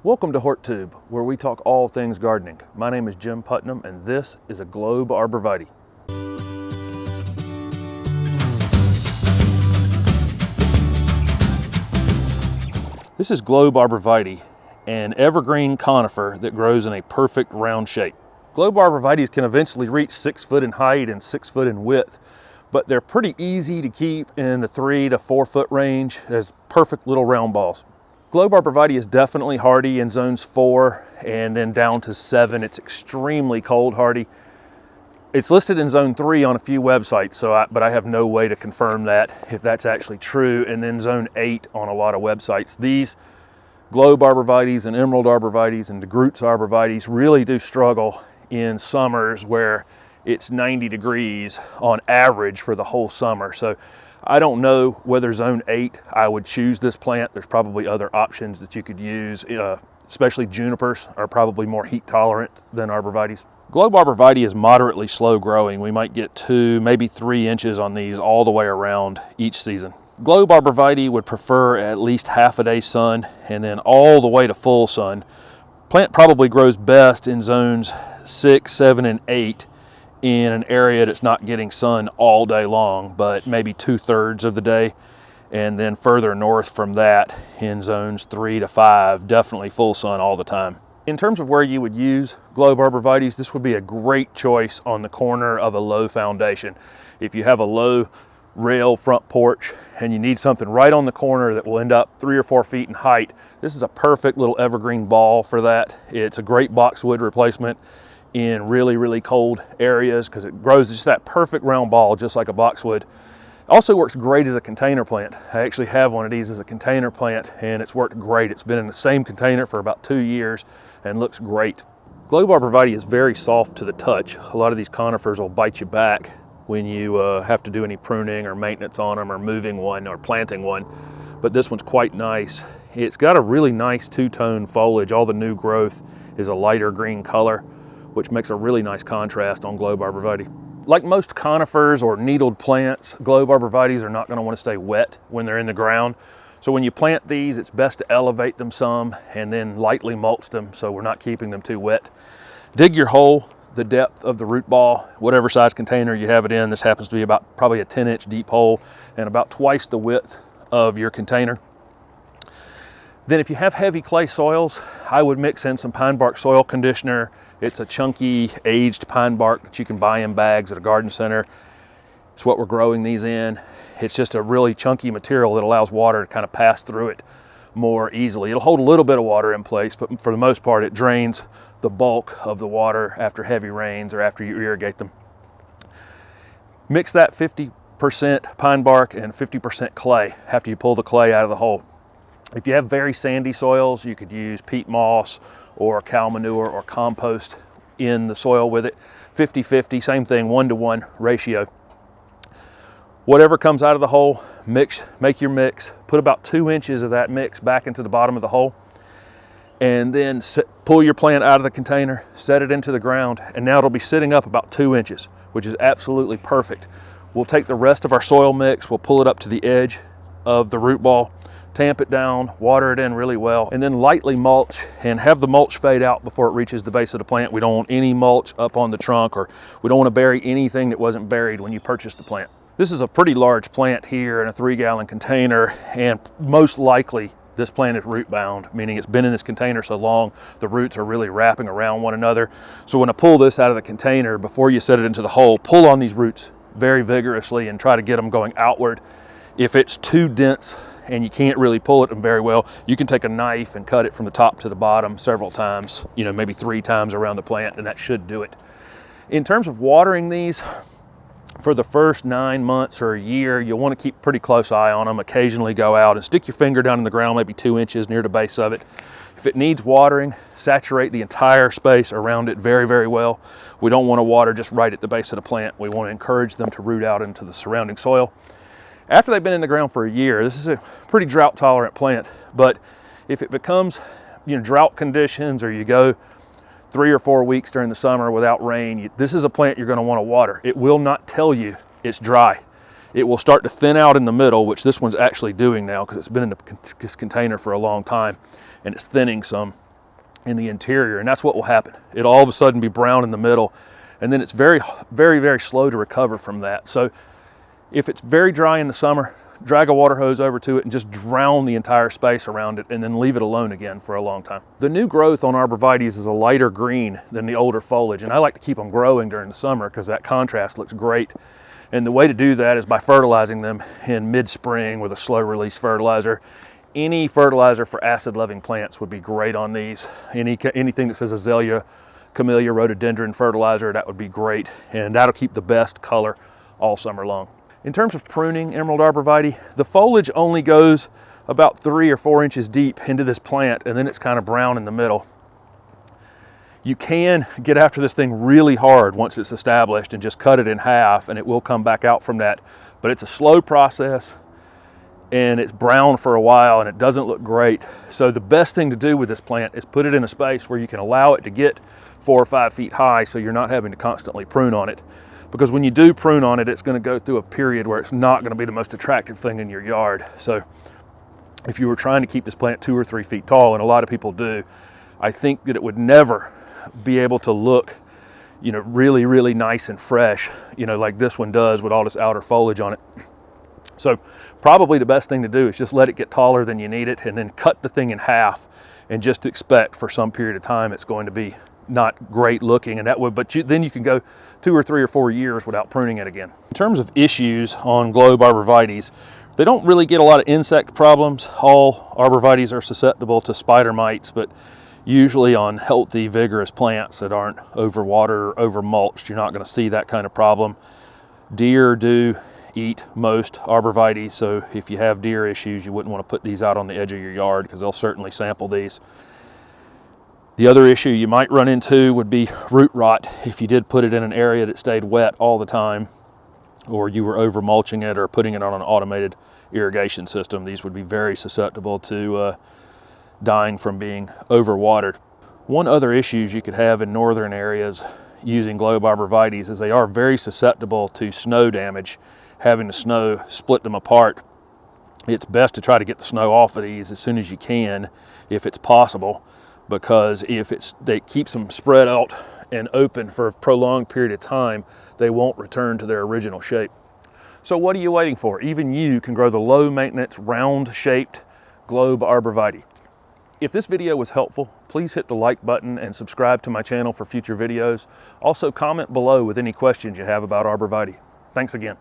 Welcome to HortTube, where we talk all things gardening. My name is Jim Putnam, and this is a Globe Arborvitae. This is Globe Arborvitae, an evergreen conifer that grows in a perfect round shape. Globe Arborvitaes can eventually reach 6 foot in height and 6 foot in width, but they're pretty easy to keep in the 3 to 4 foot range as perfect little round balls. Globe Arborvitae is definitely hardy in zones 4 and then down to 7. It's extremely cold hardy. It's listed in zone 3 on a few websites, but I have no way to confirm that, if that's actually true, and then zone 8 on a lot of websites. These Globe Arborvitaes and Emerald Arborvitaes and DeGroots Arborvitaes really do struggle in summers where it's 90 degrees on average for the whole summer. So I don't know whether zone 8 I would choose this plant. There's probably other options that you could use, especially junipers are probably more heat tolerant than arborvitaes. Globe Arborvitae is moderately slow growing. We might get 2, maybe 3 inches on these all the way around each season. Globe Arborvitae would prefer at least half a day sun and then all the way to full sun. Plant probably grows best in zones 6, 7, and 8 in an area that's not getting sun all day long, but maybe 2/3 of the day. And then further north from that in zones 3 to 5, definitely full sun all the time. In terms of where you would use Globe Arborvitaes, this would be a great choice on the corner of a low foundation. If you have a low rail front porch and you need something right on the corner that will end up 3 or 4 feet in height, this is a perfect little evergreen ball for that. It's a great boxwood replacement in really, really cold areas because it grows just that perfect round ball, just like a boxwood. Also works great as a container plant. I actually have one of these as a container plant and it's worked great. It's been in the same container for about 2 years and looks great. Globe Arborvitae is very soft to the touch. A lot of these conifers will bite you back when you have to do any pruning or maintenance on them or moving one or planting one, but this one's quite nice. It's got a really nice two-tone foliage. All the new growth is a lighter green color, which makes a really nice contrast on Globe Arborvitae. Like most conifers or needled plants, Globe Arborvitaes are not going to want to stay wet when they're in the ground. So when you plant these, it's best to elevate them some and then lightly mulch them so we're not keeping them too wet. Dig your hole the depth of the root ball, whatever size container you have it in. This happens to be about probably a 10-inch deep hole and about twice the width of your container. Then if you have heavy clay soils, I would mix in some pine bark soil conditioner. It's a chunky aged pine bark that you can buy in bags at a garden center. It's what we're growing these in. It's just a really chunky material that allows water to kind of pass through it more easily. It'll hold a little bit of water in place, but for the most part, it drains the bulk of the water after heavy rains or after you irrigate them. Mix that 50% pine bark and 50% clay after you pull the clay out of the hole. If you have very sandy soils, you could use peat moss or cow manure or compost in the soil with it. 50-50, same thing, 1-to-1 ratio. Whatever comes out of the hole, make your mix. Put about 2 inches of that mix back into the bottom of the hole, and then pull your plant out of the container, set it into the ground, and now it'll be sitting up about 2 inches, which is absolutely perfect. We'll take the rest of our soil mix, we'll pull it up to the edge of the root ball, tamp it down, water it in really well, and then lightly mulch and have the mulch fade out before it reaches the base of the plant. We don't want any mulch up on the trunk, or we don't want to bury anything that wasn't buried when you purchased the plant. This is a pretty large plant here in a 3-gallon container, and most likely this plant is root bound, meaning it's been in this container so long, the roots are really wrapping around one another. So when I pull this out of the container, before you set it into the hole, pull on these roots very vigorously and try to get them going outward. If it's too dense and you can't really pull it very well, you can take a knife and cut it from the top to the bottom several times, maybe 3 times around the plant, and that should do it. In terms of watering these, for the first 9 months or a year, you'll want to keep a pretty close eye on them. Occasionally go out and stick your finger down in the ground, maybe 2 inches near the base of it. If it needs watering, saturate the entire space around it very, very well. We don't want to water just right at the base of the plant. We want to encourage them to root out into the surrounding soil. After they've been in the ground for a year, this is a pretty drought tolerant plant, but if it becomes drought conditions, or you go 3 or 4 weeks during the summer without rain, this is a plant you're going to want to water. It will not tell you it's dry. It will start to thin out in the middle, which this one's actually doing now because it's been in this container for a long time and it's thinning some. in the interior, and that's what will happen. It'll all of a sudden be brown in the middle, and then it's very, very, very slow to recover from that. So if it's very dry in the summer, drag a water hose over to it and just drown the entire space around it, and then leave it alone again for a long time. The new growth on arborvitaes is a lighter green than the older foliage, and I like to keep them growing during the summer because that contrast looks great. And the way to do that is by fertilizing them in mid-spring with a slow release fertilizer. Any fertilizer for acid-loving plants would be great on these. Anything that says azalea, camellia, rhododendron fertilizer, that would be great, and that'll keep the best color all summer long. In terms of pruning emerald arborvitae, the foliage only goes about 3 or 4 inches deep into this plant, and then it's kind of brown in the middle. You can get after this thing really hard once it's established and just cut it in half, and it will come back out from that. But it's a slow process, and it's brown for a while, and it doesn't look great. So the best thing to do with this plant is put it in a space where you can allow it to get 4 or 5 feet high, so you're not having to constantly prune on it. Because when you do prune on it, it's going to go through a period where it's not going to be the most attractive thing in your yard. So if you were trying to keep this plant 2 or 3 feet tall, and a lot of people do, I think that it would never be able to look, really, really nice and fresh, like this one does with all this outer foliage on it. So probably the best thing to do is just let it get taller than you need it, and then cut the thing in half, and just expect for some period of time it's going to be not great looking, and that would, but then you can go 2 or 3 or 4 years without pruning it again. In terms of issues on Globe arborvitaes, they don't really get a lot of insect problems. All arborvitaes are susceptible to spider mites, but usually on healthy, vigorous plants that aren't overwatered or over mulched, you're not going to see that kind of problem. Deer do eat most arborvitaes, so if you have deer issues, you wouldn't want to put these out on the edge of your yard because they'll certainly sample these. The other issue you might run into would be root rot if you did put it in an area that stayed wet all the time, or you were over mulching it or putting it on an automated irrigation system. These would be very susceptible to dying from being overwatered. One other issues you could have in northern areas using Globe arborvitaes is they are very susceptible to snow damage. Having the snow split them apart, it's best to try to get the snow off of these as soon as you can, if it's possible, because if it keeps them spread out and open for a prolonged period of time, they won't return to their original shape. So what are you waiting for? Even you can grow the low maintenance, round shaped Globe arborvitae. If this video was helpful, please hit the like button and subscribe to my channel for future videos. Also comment below with any questions you have about arborvitae. Thanks again.